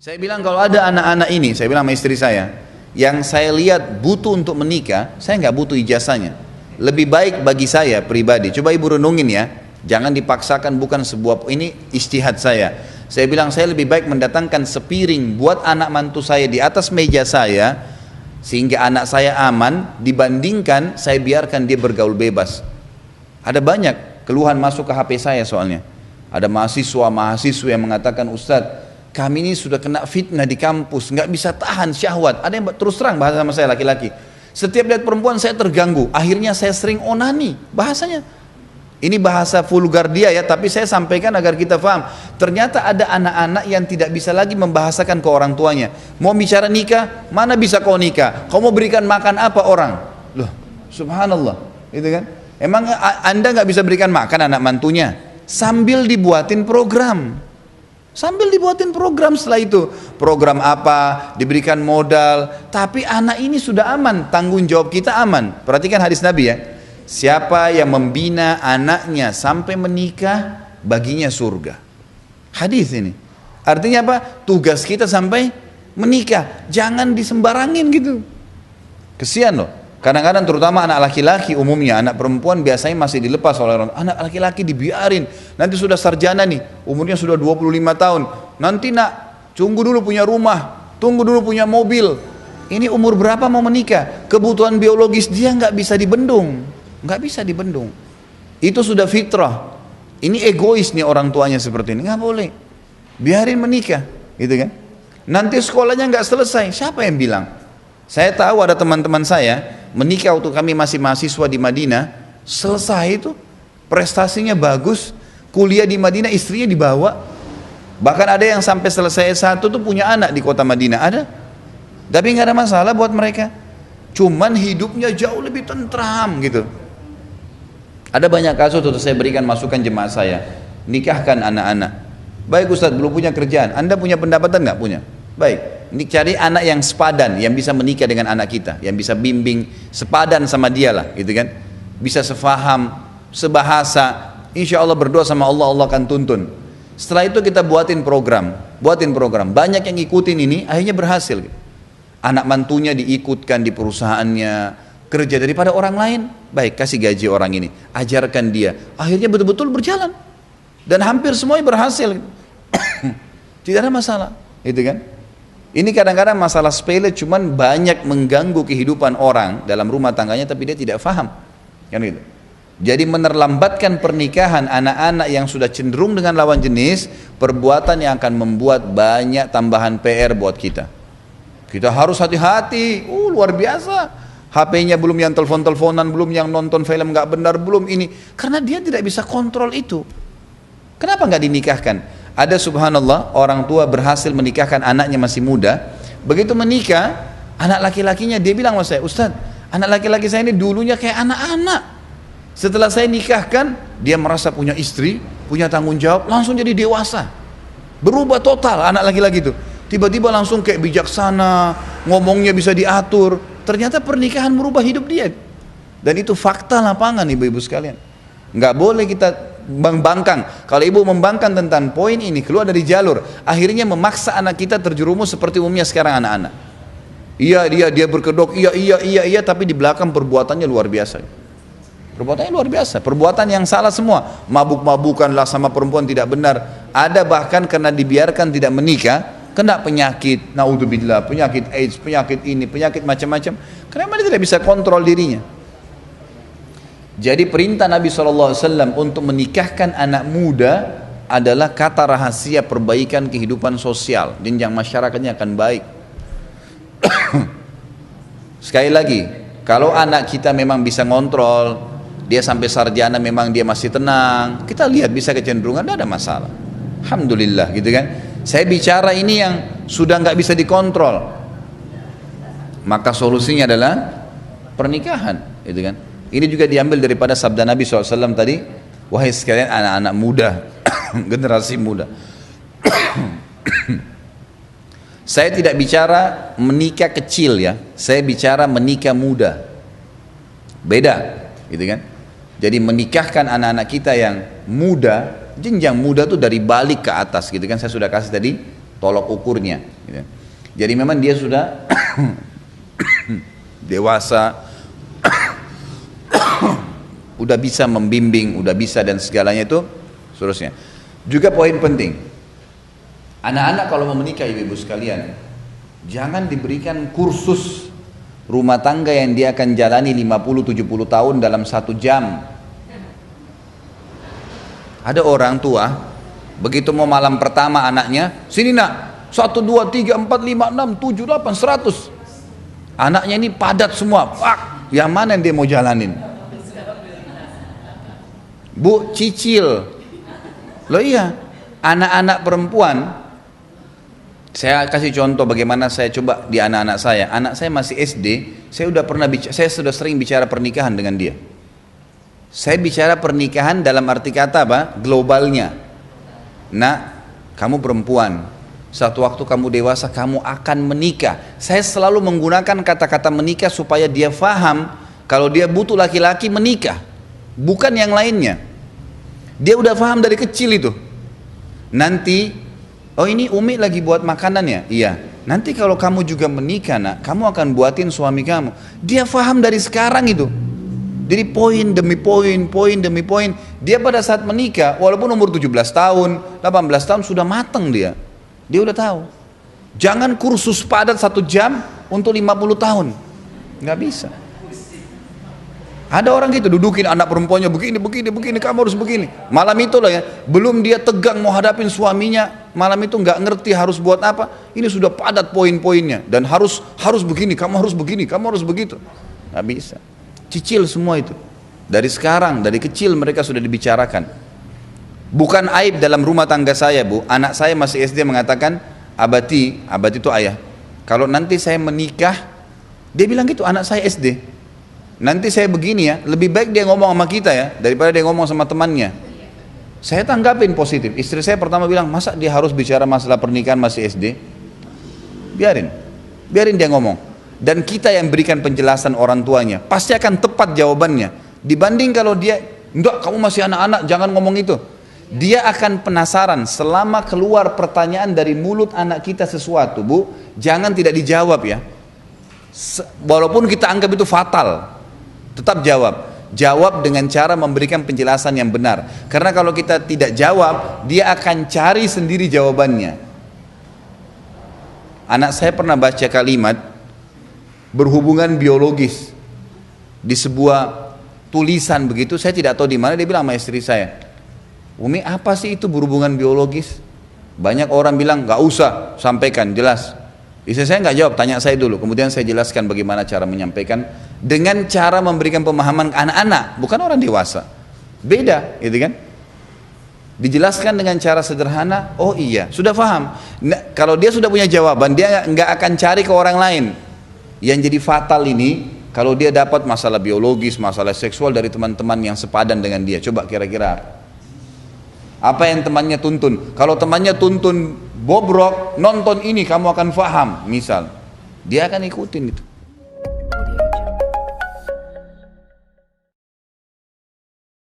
Saya bilang kalau ada anak-anak ini, saya bilang sama istri saya, yang saya lihat butuh untuk menikah, saya nggak butuh ijazahnya. Lebih baik bagi saya pribadi, coba ibu renungin ya, jangan dipaksakan, bukan sebuah, ini ijtihad saya. Saya bilang saya lebih baik mendatangkan sepiring buat anak mantu saya di atas meja saya, sehingga anak saya aman, dibandingkan saya biarkan dia bergaul bebas. Ada banyak keluhan masuk ke HP saya soalnya. Ada mahasiswa yang mengatakan, Ustadz, kami ini sudah kena fitnah di kampus, nggak bisa tahan syahwat. Ada yang terus terang bahasa sama saya laki-laki. Setiap lihat perempuan saya terganggu, akhirnya saya sering onani, bahasanya. Ini bahasa vulgar dia ya, tapi saya sampaikan agar kita paham. Ternyata ada anak-anak yang tidak bisa lagi membahasakan ke orang tuanya. Mau bicara nikah, mana bisa kau nikah? Kau mau berikan makan apa orang? Loh, subhanallah, gitu kan? Emang anda nggak bisa berikan makan anak mantunya? Sambil dibuatin program. Sambil dibuatin program, setelah itu program apa, diberikan modal, tapi anak ini sudah aman, tanggung jawab kita aman. Perhatikan hadis Nabi ya, siapa yang membina anaknya sampai menikah, baginya surga. Hadis ini artinya apa? Tugas kita sampai menikah, jangan disembarangin gitu. Kesian loh, kadang-kadang terutama anak laki-laki, umumnya anak perempuan biasanya masih dilepas oleh orang. Anak laki-laki dibiarin, nanti sudah sarjana nih, umurnya sudah 25 tahun, nanti nak tunggu dulu punya rumah, tunggu dulu punya mobil. Ini umur berapa mau menikah? Kebutuhan biologis dia nggak bisa dibendung, nggak bisa dibendung. Itu sudah fitrah. Ini egois nih orang tuanya seperti ini, nggak boleh. Biarin menikah, gitu kan? Nanti sekolahnya nggak selesai, siapa yang bilang? Saya tahu ada teman-teman saya menikah waktu kami masih mahasiswa di Madinah, selesai itu prestasinya bagus, kuliah di Madinah, istrinya dibawa, bahkan ada yang sampai selesai S1 tuh punya anak di kota Madinah, ada, tapi nggak ada masalah buat mereka, cuman hidupnya jauh lebih tentram gitu. Ada banyak kasus tuh saya berikan masukan jemaah saya, nikahkan anak-anak. Baik Ustadz, belum punya kerjaan, Anda punya pendapatan nggak? Punya. Baik, ini cari anak yang sepadan, yang bisa menikah dengan anak kita, yang bisa bimbing, sepadan sama dia lah, gitu kan? Bisa sefaham, sebahasa, insya Allah berdoa sama Allah, Allah akan tuntun. Setelah itu kita buatin program, banyak yang ikutin ini, akhirnya berhasil. Anak mantunya diikutkan di perusahaannya, kerja daripada orang lain, baik kasih gaji orang ini, ajarkan dia, akhirnya betul-betul berjalan, dan hampir semuanya berhasil, tidak ada masalah, gitu kan? Ini kadang-kadang masalah sepele, cuman banyak mengganggu kehidupan orang dalam rumah tangganya, tapi dia tidak faham, kan gitu. Jadi menerlambatkan pernikahan anak-anak yang sudah cenderung dengan lawan jenis, perbuatan yang akan membuat banyak tambahan PR buat kita. Kita harus hati-hati, luar biasa. HP-nya belum yang telepon-teleponan, belum yang nonton film nggak benar, belum ini, karena dia tidak bisa kontrol itu. Kenapa nggak dinikahkan? Ada subhanallah orang tua berhasil menikahkan anaknya masih muda. Begitu menikah, anak laki-lakinya dia bilang sama saya, Ustadz, anak laki-laki saya ini dulunya kayak anak-anak. Setelah saya nikahkan, dia merasa punya istri, punya tanggung jawab, langsung jadi dewasa. Berubah total anak laki-laki itu. Tiba-tiba langsung kayak bijaksana, ngomongnya bisa diatur. Ternyata pernikahan merubah hidup dia. Dan itu fakta lapangan ibu-ibu sekalian. Nggak boleh kita membangkang. Kalau ibu membangkang tentang poin ini, keluar dari jalur, akhirnya memaksa anak kita terjerumus seperti umumnya sekarang anak-anak. Iya dia berkedok, iya, tapi di belakang perbuatannya luar biasa. Perbuatannya luar biasa, perbuatan yang salah semua. Mabuk-mabukan lah sama perempuan tidak benar. Ada bahkan karena dibiarkan tidak menikah, kena penyakit, naudzubillah, penyakit AIDS, penyakit ini, penyakit macam-macam. Karena dia tidak bisa kontrol dirinya. Jadi perintah Nabi SAW untuk menikahkan anak muda adalah kata rahasia perbaikan kehidupan sosial, jenjang masyarakatnya akan baik. Sekali lagi, kalau anak kita memang bisa ngontrol, dia sampai sarjana memang dia masih tenang, kita lihat bisa kecenderungan, tidak ada masalah, alhamdulillah, gitu kan. Saya bicara ini yang sudah nggak bisa dikontrol, maka solusinya adalah pernikahan, gitu kan. Ini juga diambil daripada sabda Nabi SAW tadi, wahai sekalian anak-anak muda, generasi muda. Saya tidak bicara menikah kecil ya, saya bicara menikah muda. Beda, gitu kan. Jadi menikahkan anak-anak kita yang muda, jenjang muda tuh dari balik ke atas, gitu kan. Saya sudah kasih tadi tolok ukurnya. Gitu. Jadi memang dia sudah dewasa, udah bisa membimbing, udah bisa dan segalanya itu seterusnya. Juga poin penting, anak-anak kalau mau menikah ibu-ibu sekalian, jangan diberikan kursus rumah tangga yang dia akan jalani 50-70 tahun dalam 1 jam. Ada orang tua, begitu mau malam pertama anaknya, sini nak, 1, 2, 3, 4, 5, 6, 7, 8, 100. Anaknya ini padat semua, pak, yang mana yang dia mau jalanin? Bu, cicil. Loh iya, anak-anak perempuan, saya kasih contoh bagaimana saya coba di anak-anak saya. Anak saya masih SD, saya sudah sering bicara pernikahan dengan dia. Saya bicara pernikahan dalam arti kata apa? Globalnya. Nak, kamu perempuan, satu waktu kamu dewasa kamu akan menikah. Saya selalu menggunakan kata-kata menikah supaya dia faham kalau dia butuh laki-laki menikah, bukan yang lainnya. Dia udah faham dari kecil itu. Nanti, oh ini Umi lagi buat makanan ya? Iya. Nanti kalau kamu juga menikah nak, kamu akan buatin suami kamu. Dia faham dari sekarang itu. Jadi poin demi poin, poin demi poin. Dia pada saat menikah, walaupun umur 17 tahun, 18 tahun sudah matang dia. Dia udah tahu. Jangan kursus padat 1 jam untuk 50 tahun. Nggak bisa. Ada orang gitu, dudukin anak perempuannya begini, kamu harus begini. Malam itu lah ya, belum dia tegang mau hadapin suaminya, malam itu nggak ngerti harus buat apa. Ini sudah padat poin-poinnya dan harus begini, kamu harus begini, kamu harus begitu. Nggak bisa. Cicil semua itu. Dari sekarang, dari kecil mereka sudah dibicarakan. Bukan aib dalam rumah tangga saya, Bu. Anak saya masih SD mengatakan, abati itu ayah. Kalau nanti saya menikah, dia bilang gitu, anak saya SD. Nanti saya begini ya, lebih baik dia ngomong sama kita ya, daripada dia ngomong sama temannya. Saya tanggapin positif. Istri saya pertama bilang, masa dia harus bicara masalah pernikahan masih SD? Biarin dia ngomong. Dan kita yang berikan penjelasan orang tuanya, pasti akan tepat jawabannya. Dibanding kalau dia, enggak kamu masih anak-anak, jangan ngomong itu. Dia akan penasaran selama keluar pertanyaan dari mulut anak kita sesuatu, Bu, jangan tidak dijawab ya. Walaupun kita anggap itu fatal, tetap jawab. Jawab dengan cara memberikan penjelasan yang benar. Karena kalau kita tidak jawab, dia akan cari sendiri jawabannya. Anak saya pernah baca kalimat berhubungan biologis di sebuah tulisan begitu, saya tidak tahu di mana. Dia bilang sama istri saya, Umi apa sih itu berhubungan biologis? Banyak orang bilang nggak usah sampaikan, jelas. Istri saya nggak jawab, tanya saya dulu, kemudian saya jelaskan bagaimana cara menyampaikan dengan cara memberikan pemahaman ke anak-anak, bukan orang dewasa. Beda, gitu kan? Dijelaskan dengan cara sederhana. Oh iya, sudah paham. Nah, kalau dia sudah punya jawaban, dia nggak akan cari ke orang lain. Yang jadi fatal ini, kalau dia dapat masalah biologis, masalah seksual dari teman-teman yang sepadan dengan dia. Coba kira-kira apa yang temannya tuntun. Kalau temannya tuntun bobrok, nonton ini kamu akan faham, misal, dia akan ikutin itu.